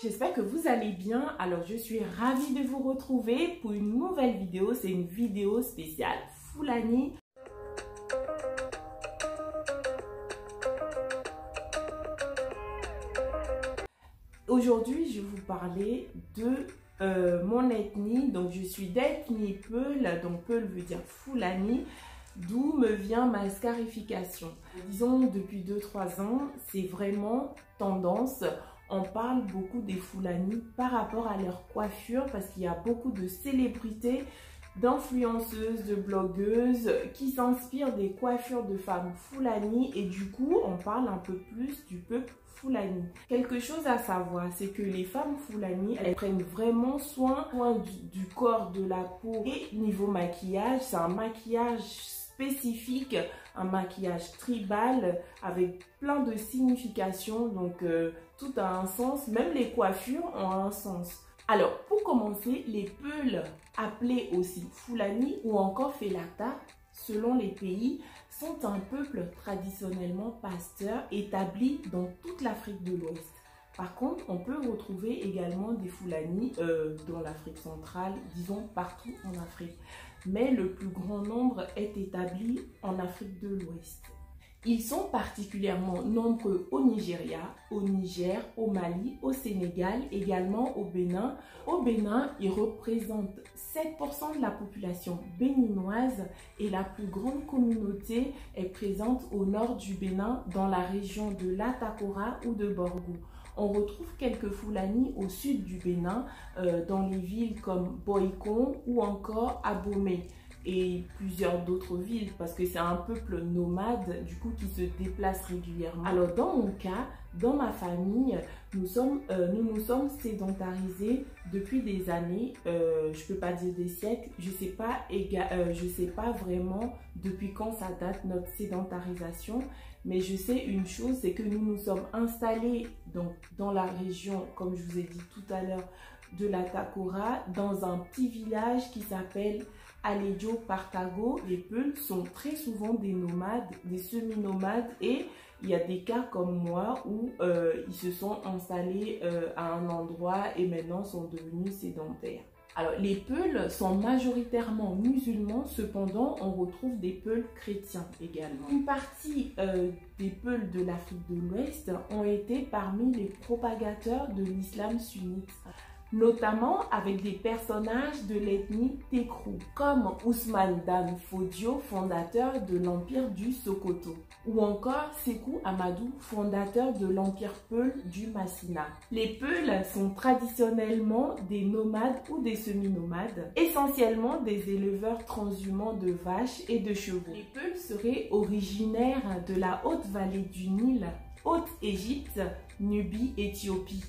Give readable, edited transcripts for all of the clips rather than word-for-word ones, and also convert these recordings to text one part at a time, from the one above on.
j'espère que vous allez bien. Alors je suis ravie de vous retrouver pour une nouvelle vidéo. C'est une vidéo spéciale Fulani. Aujourd'hui, je vais vous parler de mon ethnie. Donc je suis d'ethnie Peul, donc Peul veut dire Fulani. D'où me vient ma scarification. Disons, depuis 2-3 ans, c'est vraiment tendance. On parle beaucoup des Fulani par rapport à leur coiffure parce qu'il y a beaucoup de célébrités, d'influenceuses, de blogueuses qui s'inspirent des coiffures de femmes Fulani et du coup, on parle un peu plus du peuple Fulani. Quelque chose à savoir, c'est que les femmes Fulani, elles prennent vraiment soin du corps, de la peau et niveau maquillage, c'est un maquillage spécifique, un maquillage tribal avec plein de significations, donc tout a un sens, même les coiffures ont un sens. Alors pour commencer, les Peuls, appelés aussi Fulani ou encore Felata, selon les pays, sont un peuple traditionnellement pasteur établi dans toute l'Afrique de l'Ouest. Par contre, on peut retrouver également des Fulani dans l'Afrique centrale, disons partout en Afrique. Mais le plus grand nombre est établi en Afrique de l'Ouest. Ils sont particulièrement nombreux au Nigeria, au Niger, au Mali, au Sénégal, également au Bénin. Au Bénin, ils représentent 7% de la population béninoise et la plus grande communauté est présente au nord du Bénin, dans la région de l'Atakora ou de Borgou. On retrouve quelques Fulani au sud du Bénin, dans les villes comme Boikon ou encore Abomey et plusieurs d'autres villes parce que c'est un peuple nomade du coup qui se déplace régulièrement. Alors dans mon cas, dans ma famille, nous nous sommes sédentarisés depuis des années, je peux pas dire des siècles, je sais pas vraiment depuis quand ça date notre sédentarisation, mais je sais une chose, c'est que nous nous sommes installés donc dans la région, comme je vous ai dit tout à l'heure, de la Takora, dans un petit village qui s'appelle Alejo Partago. Les Peuls sont très souvent des nomades, des semi-nomades, et il y a des cas comme moi où ils se sont installés à un endroit et maintenant sont devenus sédentaires. Alors, les Peuls sont majoritairement musulmans, cependant, on retrouve des Peuls chrétiens également. Une partie des Peuls de l'Afrique de l'Ouest ont été parmi les propagateurs de l'islam sunnite, notamment avec des personnages de l'ethnie Tekrou, comme Ousmane Dan Fodio, fondateur de l'Empire du Sokoto, ou encore Sékou Amadou, fondateur de l'Empire Peul du Massina. Les Peuls sont traditionnellement des nomades ou des semi-nomades, essentiellement des éleveurs transhumants de vaches et de chevaux. Les Peuls seraient originaires de la haute vallée du Nil, Haute-Égypte, Nubie, Éthiopie.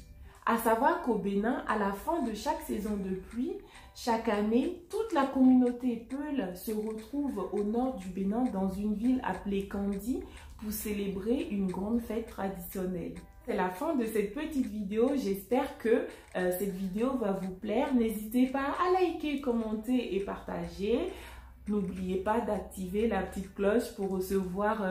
À savoir qu'au Bénin, à la fin de chaque saison de pluie, chaque année, toute la communauté Peul se retrouve au nord du Bénin dans une ville appelée Kandi pour célébrer une grande fête traditionnelle. C'est la fin de cette petite vidéo. J'espère que cette vidéo va vous plaire. N'hésitez pas à liker, commenter et partager. N'oubliez pas d'activer la petite cloche pour recevoir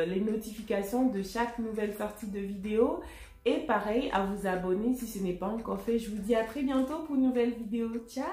les notifications de chaque nouvelle sortie de vidéo. Et pareil, à vous abonner si ce n'est pas encore fait. Je vous dis à très bientôt pour une nouvelle vidéo. Ciao!